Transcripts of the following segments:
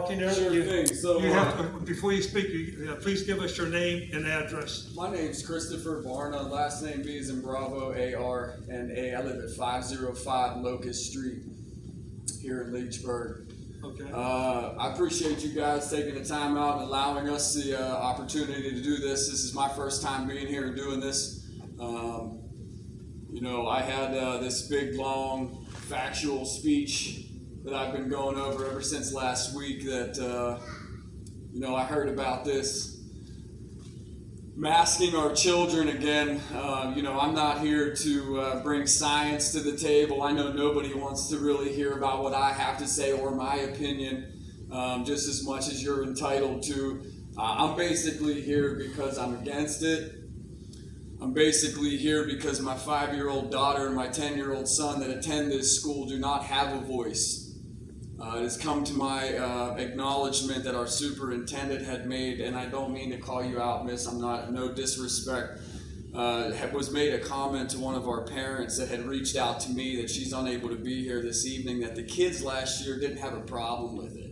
talking there? Sure thing. So, you have to, before you speak, please give us your name and address. my name's Christopher Barna. Last name B as in Bravo, A-R-N-A. I live at 505 Locust Street here in Leechburg. Okay. I appreciate you guys taking the time out and allowing us the opportunity to do this. This is my first time being here and doing this. I had this big, long, factual speech that I've been going over ever since last week that, I heard about this masking our children again. I'm not here to bring science to the table. I know nobody wants to really hear about what I have to say or my opinion, just as much as you're entitled to. I'm basically here because I'm against it. I'm basically here because my 5-year-old daughter and my 10-year-old son that attend this school do not have a voice. It has come to my acknowledgement that our superintendent had made, and I don't mean to call you out, miss, I'm not, no disrespect, was made a comment to one of our parents that had reached out to me that she's unable to be here this evening, that the kids last year didn't have a problem with it.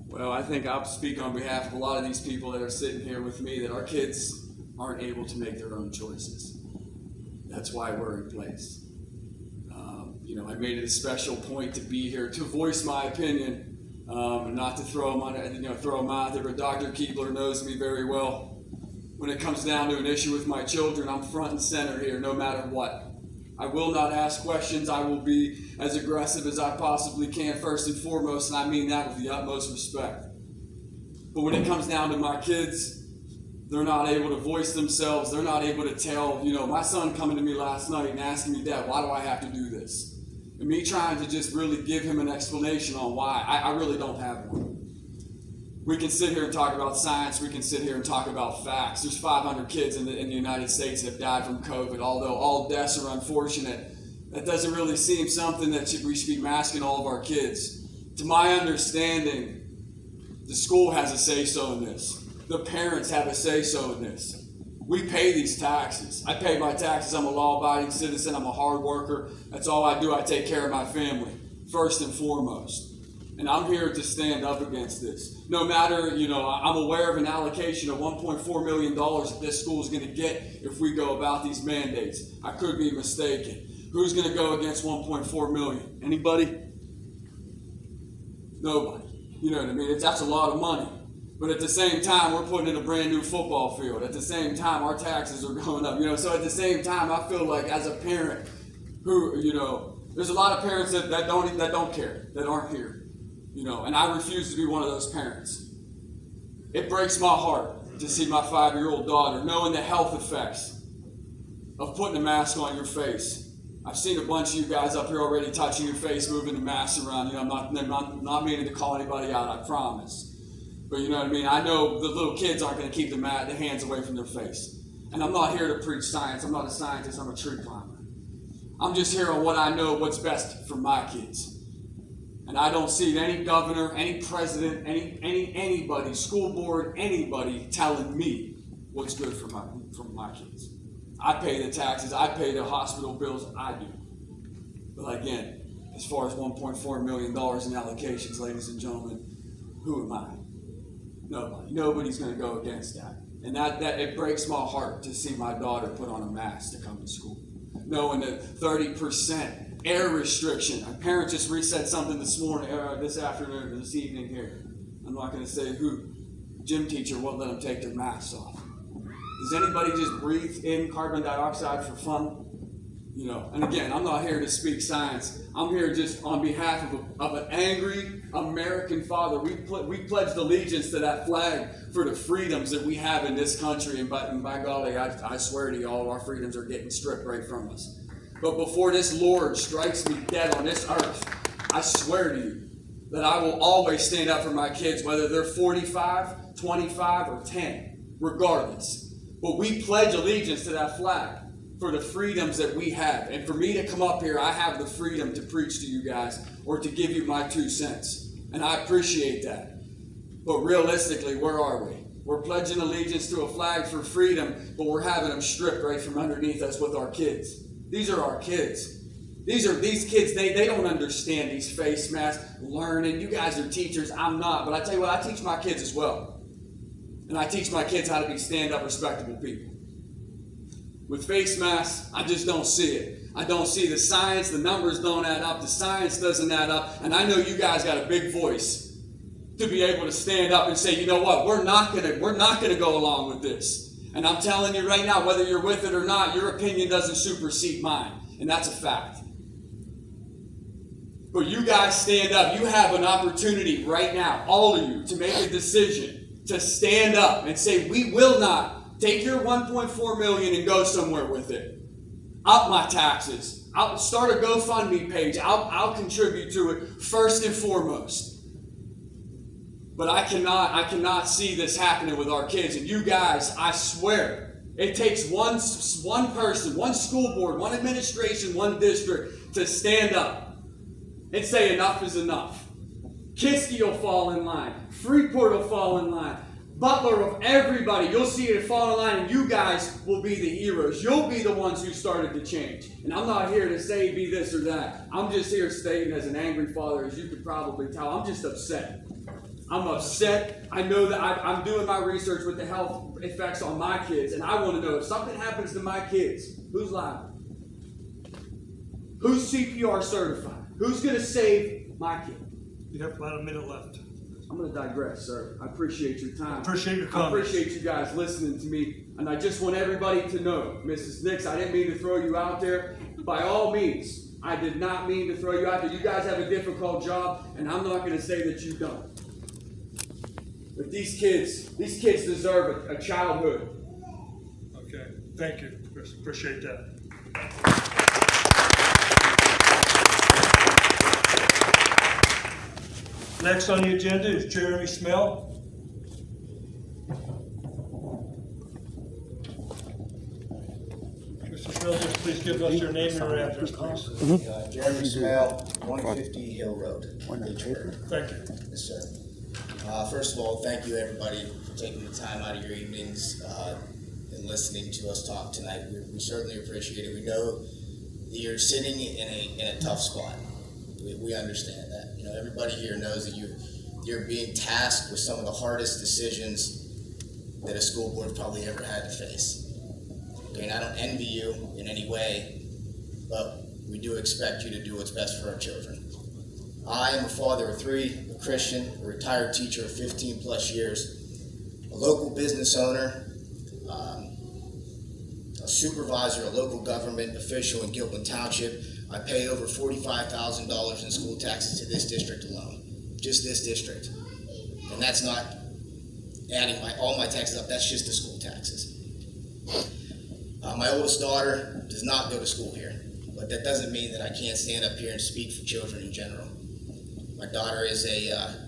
Well, I think I'll speak on behalf of a lot of these people that are sitting here with me that our kids aren't able to make their own choices. That's why we're in place. I made it a special point to be here to voice my opinion, not to throw them out there. But Dr. Keebler knows me very well. When it comes down to an issue with my children, I'm front and center here, no matter what. I will not ask questions. I will be as aggressive as I possibly can, first and foremost, and I mean that with the utmost respect. But when it comes down to my kids, they're not able to voice themselves. They're not able to tell, my son coming to me last night and asking me, Dad, why do I have to do this? And me trying to just really give him an explanation on why. I really don't have one. We can sit here and talk about science. We can sit here and talk about facts. There's 500 kids in the United States that have died from COVID. Although all deaths are unfortunate, that doesn't really seem something that we should be masking all of our kids. To my understanding, the school has a say-so in this. The parents have a say-so in this. We pay these taxes. I pay my taxes. I'm a law-abiding citizen. I'm a hard worker. That's all I do. I take care of my family, first and foremost. And I'm here to stand up against this. No matter, I'm aware of an allocation of $1.4 million that this school is going to get if we go about these mandates. I could be mistaken. Who's going to go against $1.4 million? Anybody? Nobody. You know what I mean? That's a lot of money. But at the same time, we're putting in a brand new football field. At the same time, our taxes are going up. So at the same time, I feel like as a parent who, there's a lot of parents that don't care, that aren't here. And I refuse to be one of those parents. It breaks my heart to see my 5-year-old daughter knowing the health effects of putting a mask on your face. I've seen a bunch of you guys up here already touching your face, moving the masks around. I'm not meaning to call anybody out, I promise. But you know what I mean? I know the little kids aren't going to keep the hands away from their face. And I'm not here to preach science. I'm not a scientist. I'm a tree climber. I'm just here on what I know, what's best for my kids. And I don't see any governor, any president, anybody, school board, anybody telling me what's good for my kids. I pay the taxes. I pay the hospital bills. I do. But again, as far as $1.4 million in allocations, ladies and gentlemen, who am I? Nobody. Nobody's going to go against that. And that it breaks my heart to see my daughter put on a mask to come to school. Knowing that 30% air restriction. A parent just reset something this evening here. I'm not going to say who. Gym teacher won't let them take their masks off. Does anybody just breathe in carbon dioxide for fun? And again, I'm not here to speak science. I'm here just on behalf of an angry American father. We pledged allegiance to that flag for the freedoms that we have in this country. And by golly, I swear to you, all of our freedoms are getting stripped right from us. But before this Lord strikes me dead on this earth, I swear to you that I will always stand up for my kids, whether they're 45, 25, or 10, regardless. But we pledge allegiance to that flag for the freedoms that we have. And for me to come up here, I have the freedom to preach to you guys or to give you my 2 cents. And I appreciate that. But realistically, where are we? We're pledging allegiance to a flag for freedom, but we're having them stripped right from underneath us with our kids. These are our kids. These kids, they don't understand these face masks, learning. You guys are teachers, I'm not. But I tell you what, I teach my kids as well. And I teach my kids how to be stand-up, respectable people. With face masks, I just don't see it. I don't see the science, the numbers don't add up, the science doesn't add up, and I know you guys got a big voice to be able to stand up and say, you know what, we're not gonna go along with this. And I'm telling you right now, whether you're with it or not, your opinion doesn't supersede mine, and that's a fact. But you guys stand up. You have an opportunity right now, all of you, to make a decision, to stand up and say, we will not take your $1.4 million and go somewhere with it. Up my taxes. I'll start a GoFundMe page. I'll contribute to it first and foremost. But I cannot see this happening with our kids. And you guys, I swear, it takes one person, one school board, one administration, one district to stand up and say enough is enough. Kiski will fall in line. Freeport will fall in line. Butler of everybody, you'll see it fall in line, and you guys will be the heroes. You'll be the ones who started the change. And I'm not here to say be this or that. I'm just here stating as an angry father, as you could probably tell, I'm just upset. I'm upset. I know that I'm doing my research with the health effects on my kids, and I want to know if something happens to my kids, who's liable? Who's CPR certified? Who's going to save my kid? You have about a minute left. I'm going to digress, sir. I appreciate your time. Appreciate your I comments. appreciate you guys listening to me. And I just want everybody to know, Mrs. Nix, I didn't mean to throw you out there. By all means, I did not mean to throw you out there. You guys have a difficult job, and I'm not going to say that you don't. But these kids deserve a childhood. Okay. Thank you, Chris. Appreciate that. Next on the agenda is Jeremy Smell. Mr. Smell, just please give us your name and your address, please. Jeremy Smell, 150 Hill Road, Leechburg. Thank you. Yes, sir. First of all, thank you everybody for taking the time out of your evenings and listening to us talk tonight. We certainly appreciate it. We know that you're sitting in a tough spot. We understand that. You know, everybody here knows that you're being tasked with some of the hardest decisions that a school board probably ever had to face. Okay, and I don't envy you in any way, but we do expect you to do what's best for our children. I am a father of 3, a Christian, a retired teacher of 15 plus years, a local business owner, a supervisor, a local government official in Gilpin Township. I pay over $45,000 in school taxes to this district alone, just this district. And that's not adding all my taxes up, that's just the school taxes. My oldest daughter does not go to school here, but that doesn't mean that I can't stand up here and speak for children in general. My daughter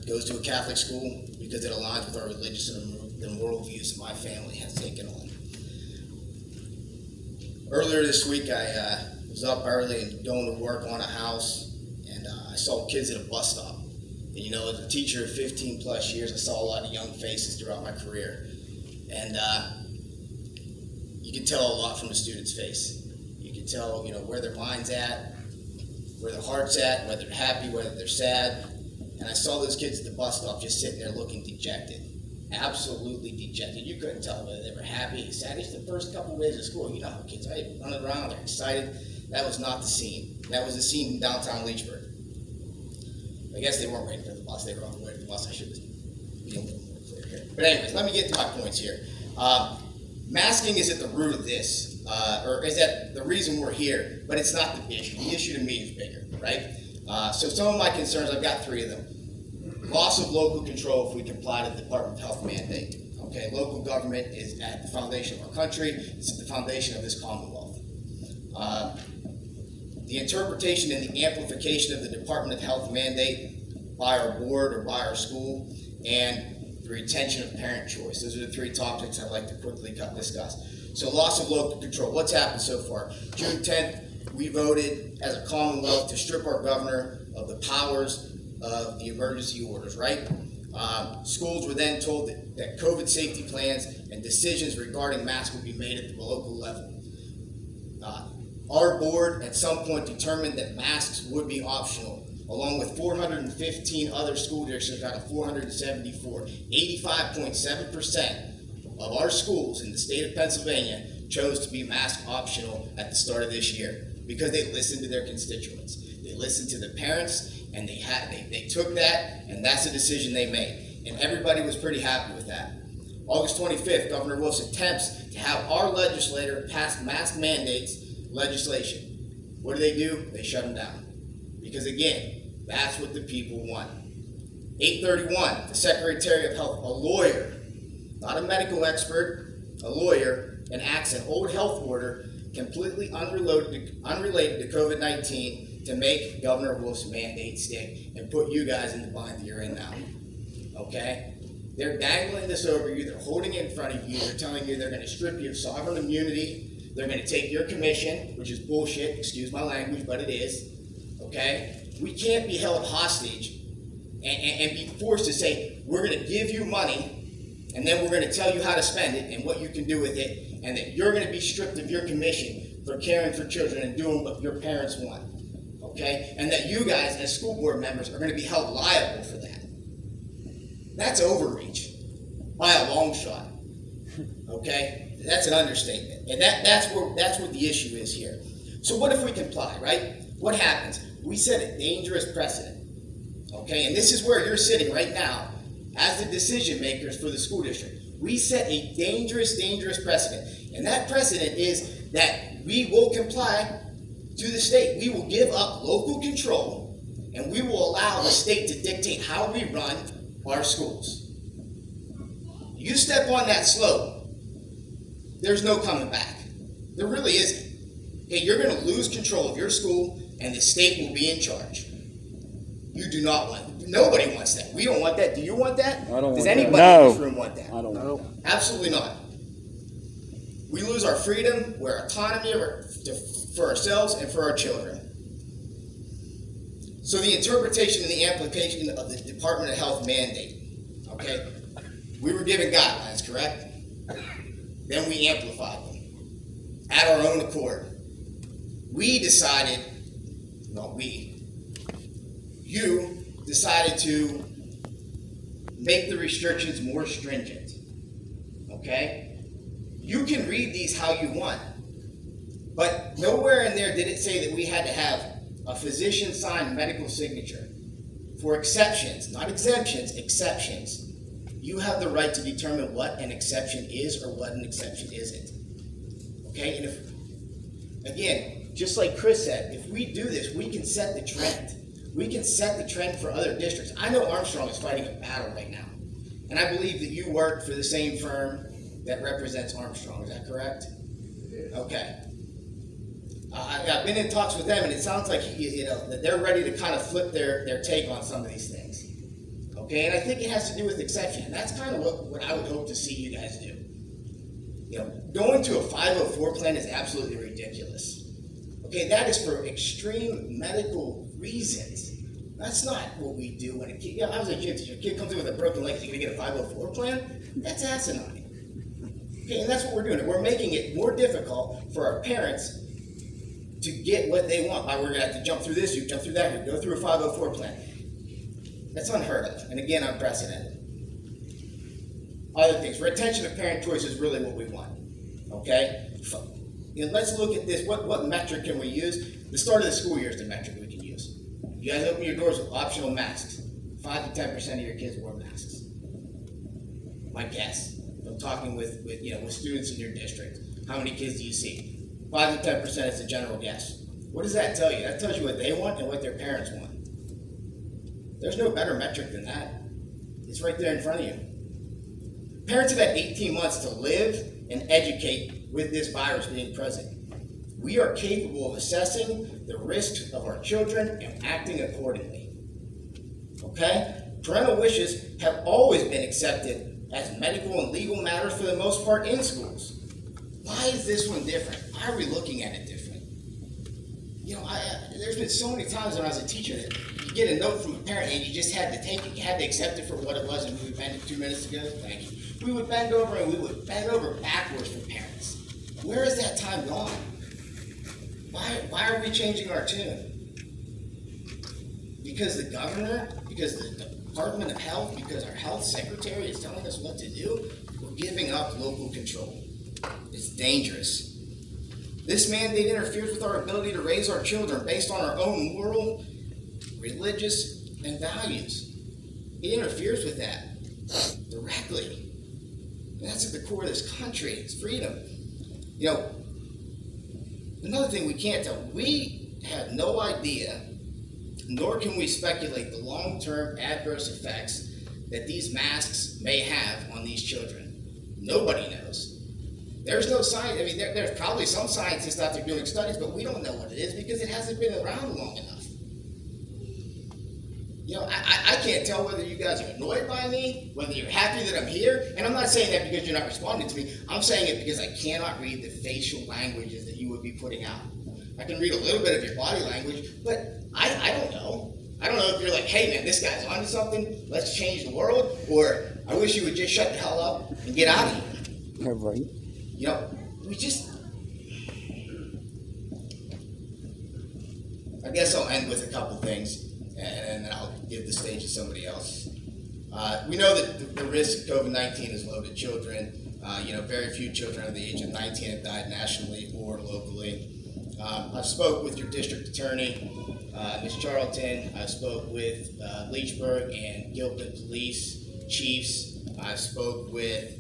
goes to a Catholic school because it aligns with our religious and moral views that my family has taken on. Earlier this week, I was up early and going to work on a house, and I saw kids at a bus stop. And you know, as a teacher of 15 plus years, I saw a lot of young faces throughout my career. And you can tell a lot from a student's face. You can tell, you know, where their mind's at, where their heart's at, whether they're happy, whether they're sad. And I saw those kids at the bus stop just sitting there looking dejected. Absolutely dejected. You couldn't tell whether they were happy, sad. It's the first couple of days of school. You know how kids are running around, they're excited. That was not the scene. That was the scene in downtown Leechburg. I guess they weren't waiting for the bus. They were on the way to the bus. I should be a little more clear here. But anyways, let me get to my points here. Masking is at the root of this, or is that the reason we're here, but it's not the issue. The issue to me is bigger, right? So some of my concerns, I've got 3 of them. Loss of local control if we comply to the Department of Health mandate. Okay, local government is at the foundation of our country. It's at the foundation of this Commonwealth. The interpretation and the amplification of the Department of Health mandate by our board or by our school, and the retention of parent choice. Those are the 3 topics I'd like to quickly discuss. So loss of local control. What's happened so far? June 10th, we voted as a Commonwealth to strip our governor of the powers of the emergency orders, right? Schools were then told that COVID safety plans and decisions regarding masks would be made at the local level. our board at some point determined that masks would be optional, along with 415 other school districts out of 474. 85.7% of our schools in the state of Pennsylvania chose to be mask optional at the start of this year because they listened to their constituents. They listened to the parents, and they took that, and that's the decision they made. And everybody was pretty happy with that. August 25th, Governor Wolf's attempts to have our legislator pass mask mandates legislation. What do? They shut them down. Because again, that's what the people want. 831, the Secretary of Health, a lawyer, not a medical expert, a lawyer, enacts an old health order completely unrelated to COVID-19 to make Governor Wolf's mandate stick and put you guys in the bind that you're in now. Okay? They're dangling this over you, they're holding it in front of you, they're telling you they're going to strip you of sovereign immunity, they're going to take your commission, which is bullshit, excuse my language, but it is. Okay? We can't be held hostage and be forced to say, we're going to give you money, and then we're going to tell you how to spend it and what you can do with it, and that you're going to be stripped of your commission for caring for children and doing what your parents want. Okay? And that you guys as school board members are going to be held liable for that. That's overreach by a long shot. Okay? That's an understatement. And that's what the issue is here. So what if we comply, right? What happens? We set a dangerous precedent. Okay? And this is where you're sitting right now as the decision makers for the school district. We set a dangerous precedent. And that precedent is that we will comply to the state. We will give up local control, and we will allow the state to dictate how we run our schools. You step on that slope, there's no coming back. There really isn't. Okay, you're going to lose control of your school, and the state will be in charge. You do not want. Nobody wants that. We don't want that. Do you want that? I don't Does want anybody that. in this room want that? I don't know. Absolutely not. We lose our freedom, our autonomy for ourselves and for our children. So the interpretation and the application of the Department of Health mandate, okay? We were given guidelines, correct? Then we amplified them at our own accord. You decided to make the restrictions more stringent, okay? You can read these how you want, but nowhere in there did it say that we had to have a physician-signed medical signature. For exceptions, not exemptions, exceptions. You have the right to determine what an exception is or what an exception isn't. Okay, and if, again, just like Chris said, if we do this, we can set the trend. We can set the trend for other districts. I know Armstrong is fighting a battle right now, and I believe that you work for the same firm that represents Armstrong. Is that correct? Okay. I've been in talks with them, and it sounds like that they're ready to kind of flip their take on some of these things. Okay, and I think it has to do with exception. And that's kind of what I would hope to see you guys do. Going to a 504 plan is absolutely ridiculous. Okay, that is for extreme medical reasons. That's not what we do when a kid. I was a kid. A kid comes in with a broken leg. Is he going to get a 504 plan? That's asinine. Okay, and that's what we're doing. We're making it more difficult for our parents to get what they want. We're going to have to jump through this, you jump through that, you go through a 504 plan. That's unheard of, and again, unprecedented. Other things, retention of parent choice is really what we want, okay? Let's look at this. What metric can we use? The start of the school year is the metric we can use. You guys open your doors with optional masks. 5 to 10% of your kids wear masks. My guess. I'm talking with students in your district. How many kids do you see? 5 to 10% is a general guess. What does that tell you? That tells you what they want and what their parents want. There's no better metric than that. It's right there in front of you. Parents have had 18 months to live and educate with this virus being present. We are capable of assessing the risks of our children and acting accordingly. Okay? Parental wishes have always been accepted as medical and legal matters for the most part in schools. Why is this one different? Why are we looking at it different? There's been so many times when I was a teacher that you get a note from a parent and you just had to take it. You had to accept it for what it was, and we would bend it 2 minutes ago. Thank you. We would bend over and we would bend over backwards for parents. Where is that time gone? Why are we changing our tune? Because the governor, because the Department of Health, because our health secretary is telling us what to do? We're giving up local control. It's dangerous. This mandate interferes with our ability to raise our children based on our own moral, religious, and values. It interferes with that directly. And that's at the core of this country. It's freedom. You know, another thing we can't tell, we have no idea, nor can we speculate the long-term adverse effects that these masks may have on these children. Nobody knows. There's no science. I mean, there's probably some scientists out there doing studies, but we don't know what it is because it hasn't been around long enough. You know, I can't tell whether you guys are annoyed by me, whether you're happy that I'm here, and I'm not saying that because you're not responding to me. I'm saying it because I cannot read the facial languages that you would be putting out. I can read a little bit of your body language, but I don't know. I don't know if you're like, hey man, this guy's onto something, let's change the world, or I wish you would just shut the hell up and get out of here. Yeah, right. You know, we just, I guess I'll end with a couple things, and then I'll give the stage to somebody else. We know that the risk of COVID-19 is low to children. You know, very few children under the age of 19 have died nationally or locally. I've spoke with your district attorney, Ms. Charlton. I spoke with Leechburg and Gilpin police chiefs. I spoke with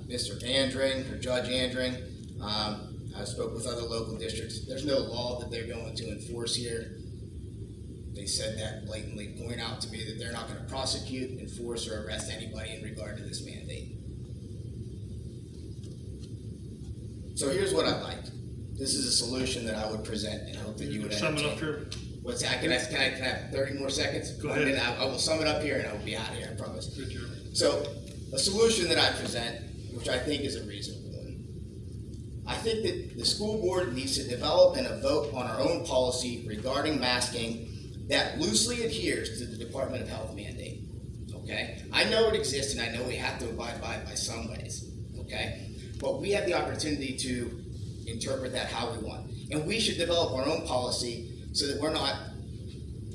Mr. Andring, or Judge Andring. I spoke with other local districts. There's no law that they're going to enforce here. They said that blatantly, point out to me that they're not going to prosecute, enforce, or arrest anybody in regard to this mandate. So here's what I'd like. This is a solution that I would present and hope that you would Sum it entertain. up here. What's that? Can I have 30 more seconds? Go ahead. And then I will sum it up here and I will be out of here, I promise. Good job. So, a solution that I present, which I think is a reasonable one. I think that the school board needs to develop and vote on our own policy regarding masking that loosely adheres to the Department of Health mandate. Okay? I know it exists and I know we have to abide by it by some ways. Okay? But we have the opportunity to interpret that how we want. And we should develop our own policy so that we're not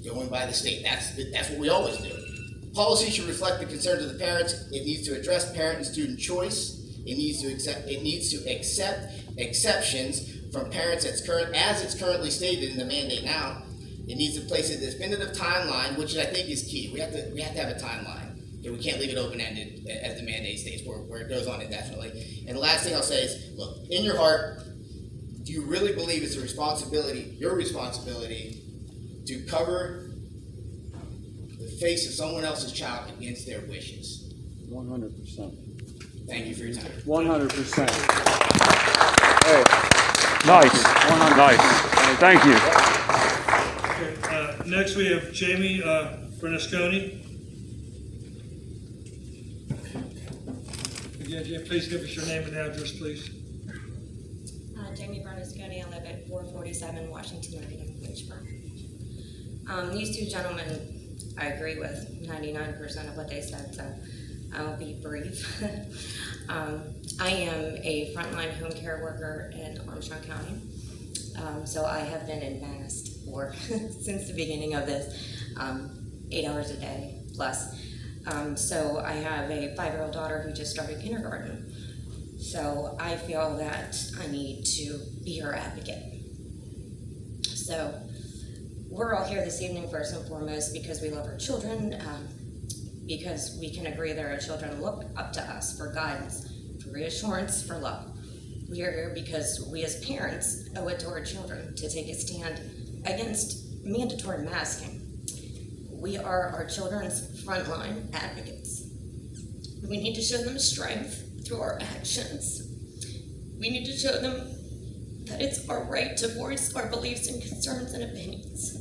going by the state. That's what we always do. Policy should reflect the concerns of the parents. It needs to address parent and student choice. It needs to accept exceptions from parents as it's currently stated in the mandate now. It needs to place a definitive timeline, which I think is key. We have to have a timeline. Okay, we can't leave it open-ended as the mandate states where it goes on indefinitely. And the last thing I'll say is, look, in your heart, do you really believe it's your responsibility to cover the face of someone else's child against their wishes? 100%. Thank you for your time. 100%. Hey, nice, nice. Thank you. Okay, next we have Jamie Bernasconi. Again, Jamie, please give us your name and address, please. Jamie Bernasconi. I live at 447 Washington Avenue, Leechburg. These two gentlemen, I agree with 99% of what they said, so I will be brief. I am a frontline home care worker in Armstrong County, so I have been in masked for since the beginning of this, 8 hours a day plus. So I have a 5-year-old daughter who just started kindergarten. So I feel that I need to be her advocate. So we're all here this evening first and foremost because we love our children, because we can agree that our children look up to us for guidance, for reassurance, for love. We are here because we as parents owe it to our children to take a stand against mandatory masking. We are our children's frontline advocates. We need to show them strength through our actions. We need to show them that it's our right to voice our beliefs and concerns and opinions.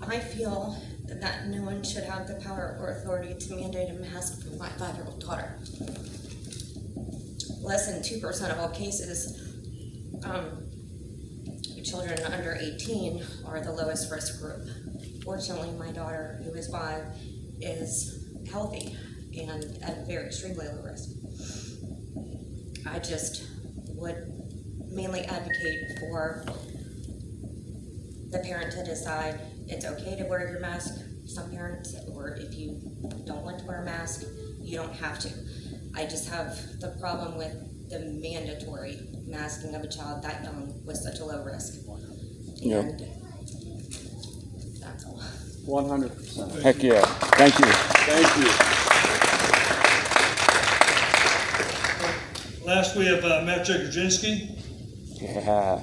I feel that no one should have the power or authority to mandate a mask for my 5-year-old daughter. Less than 2% of all cases, children under 18 are the lowest risk group. Fortunately, my daughter, who is 5, is healthy and at a very extremely low risk. I just would mainly advocate for the parent to decide it's okay to wear your mask, some parents, or if you don't want to wear a mask, you don't have to. I just have the problem with the mandatory masking of a child that young with such a low risk. Yep. And that's all. 100%. Heck yeah. Thank you. Thank you. Last, we have Matt Jagodzinski. Yeah.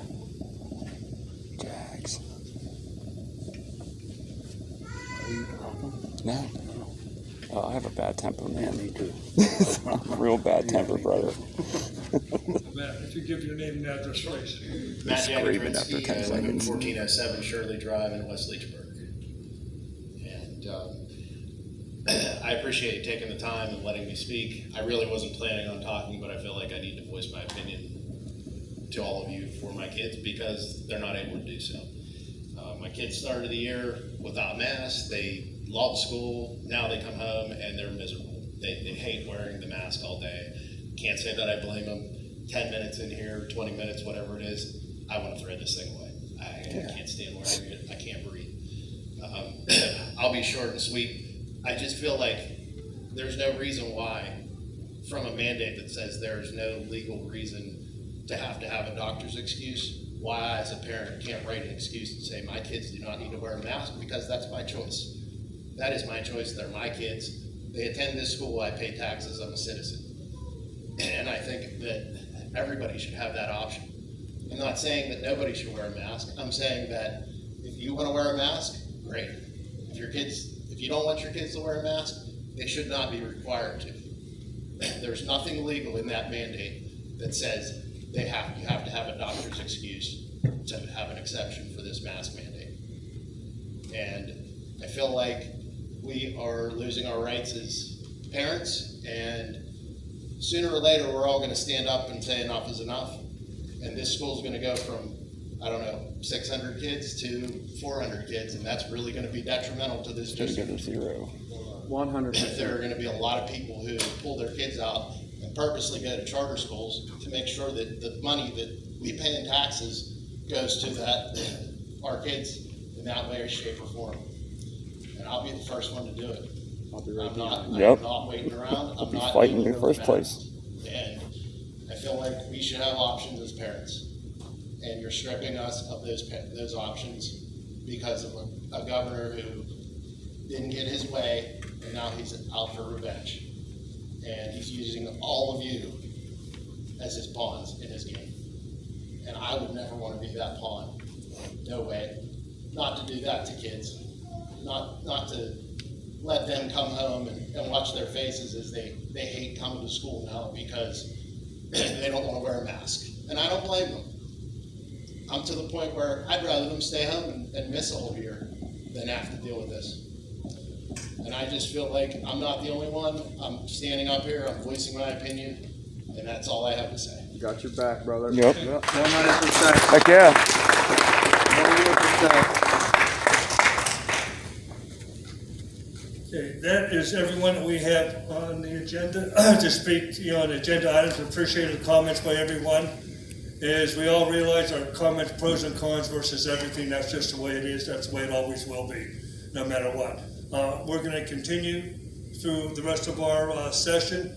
Jags. No. Oh, I have a bad temper, man. Me too. Real bad temper, brother. Matt, if you give your name and address, please. Matt Screaming after 10 Jagodzinski, I live in seconds. 1407 Shirley Drive in West Leechburg. And I appreciate you taking the time and letting me speak. I really wasn't planning on talking, but I feel like I need to voice my opinion to all of you for my kids because they're not able to do so. My kids started the year without masks. They loved school. Now they come home and they're miserable. They hate wearing the mask all day. Can't say that I blame them. 10 minutes in here, 20 minutes, whatever it is, I want to throw this thing away. I can't stand wearing it. I can't breathe. I'll be short and sweet. I just feel like there's no reason why, from a mandate that says there's no legal reason to have a doctor's excuse, why I as a parent can't write an excuse and say my kids do not need to wear a mask because that's my choice. That is my choice. They're my kids. They attend this school. I pay taxes. I'm a citizen. And I think that everybody should have that option. I'm not saying that nobody should wear a mask. I'm saying that if you want to wear a mask, great. If you don't want your kids to wear a mask, they should not be required to. There's nothing legal in that mandate that says you have to have a doctor's excuse to have an exception for this mask mandate. And I feel like we are losing our rights as parents, and sooner or later we're all going to stand up and say enough is enough. And this school's going to go from, 600 kids to 400 kids, and that's really going to be detrimental to this Just district. get a 0. 100%. There are going to be a lot of people who pull their kids out and purposely go to charter schools to make sure that the money that we pay in taxes goes to our kids in that way, shape, or form. And I'll be the first one to do it. I'll be right I'm behind Yep. not waiting around. I'm not Fighting in leaving the first them place. back. And I feel like we should have options as parents. And you're stripping us of those options because of a governor who didn't get his way, and now he's out for revenge. And he's using all of you as his pawns in his game. And I would never want to be that pawn. No way. Not to do that to kids. Not to let them come home and watch their faces as they hate coming to school now because they don't want to wear a mask. And I don't blame them. I'm to the point where I'd rather them stay home and miss a whole year than have to deal with this. And I just feel like I'm not the only one. I'm standing up here, I'm voicing my opinion, and that's all I have to say. Got your back, brother. Yep. 100%. Heck yeah. 100%. Okay, that is everyone that we have on the agenda to speak, on agenda items. Appreciate the comments by everyone. As we all realize, our comments, pros and cons versus everything, that's just the way it is. That's the way it always will be, no matter what. We're going to continue through the rest of our session.